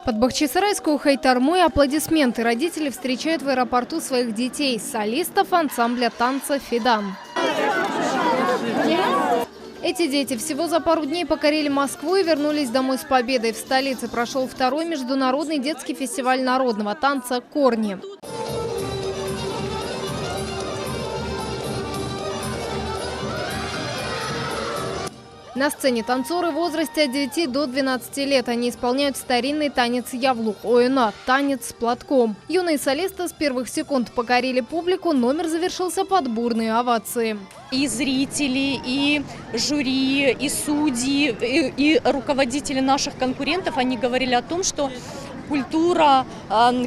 Под Бахчисарайскую Хайтарму и аплодисменты родители встречают в аэропорту своих детей, солистов ансамбля танца «Фидан». Эти дети всего за пару дней покорили Москву и вернулись домой с победой. В столице прошел второй международный детский фестиваль народного танца «Корни». На сцене танцоры в возрасте от 9 до 12 лет. Они исполняют старинный танец явлук ойна – танец с платком. Юные солисты с первых секунд покорили публику, номер завершился под бурные овации. И зрители, и жюри, и судьи, и руководители наших конкурентов, они говорили о том, что культура,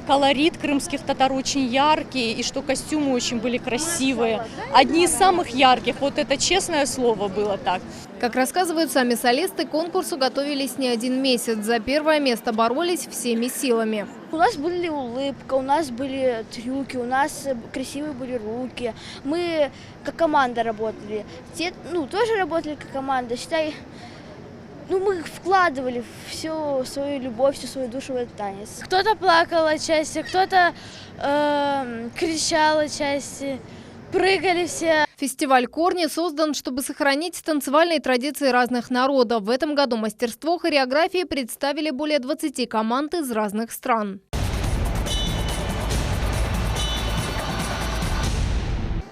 колорит крымских татар очень яркий, и что костюмы очень были красивые. Одни из самых ярких, вот это честное слово было так. Как рассказывают сами солисты, к конкурсу готовились не один месяц. За первое место боролись всеми силами. У нас были улыбка, у нас были трюки, у нас красивые были руки. Мы как команда работали. Те, тоже работали как команда. Считай, мы вкладывали всю свою любовь, всю свою душу в этот танец. Кто-то плакал отчасти, кто-то кричал отчасти, прыгали все. Фестиваль «Корни» создан, чтобы сохранить танцевальные традиции разных народов. В этом году мастерство хореографии представили более 20 команд из разных стран.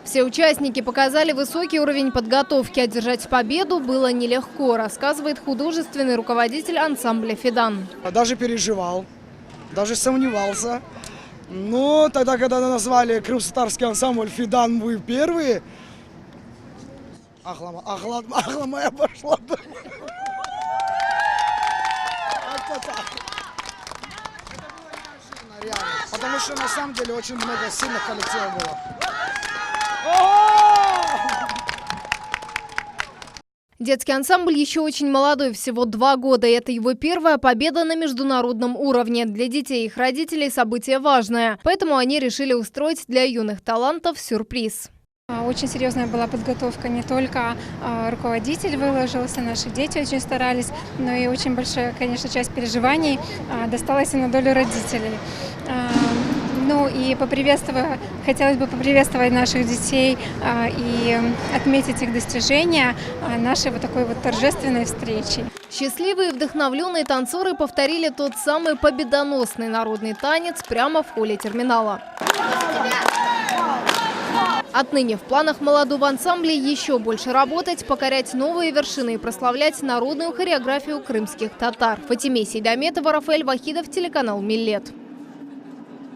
Все участники показали высокий уровень подготовки. Одержать победу было нелегко, рассказывает художественный руководитель ансамбля «Фидан». Даже переживал, даже сомневался. Но тогда, когда назвали крымско-татарский ансамбль «Фидан», мы первые, ахла моя пошла. Потому что на самом деле очень много сильных коллективов было. Детский ансамбль еще очень молодой, всего 2 года. И это его первая победа на международном уровне. Для детей и их родителей событие важное. Поэтому они решили устроить для юных талантов сюрприз. Очень серьезная была подготовка. Не только руководитель выложился, наши дети очень старались, но и очень большая, конечно, часть переживаний досталась и на долю родителей. И хотелось бы поприветствовать наших детей и отметить их достижения нашей вот такой вот торжественной встречи. Счастливые и вдохновленные танцоры повторили тот самый победоносный народный танец прямо в холле терминала. Отныне в планах молодого ансамбля еще больше работать, покорять новые вершины и прославлять народную хореографию крымских татар. Фатиме Сейдаметова, Рафаэль Вахидов, телеканал «Миллет».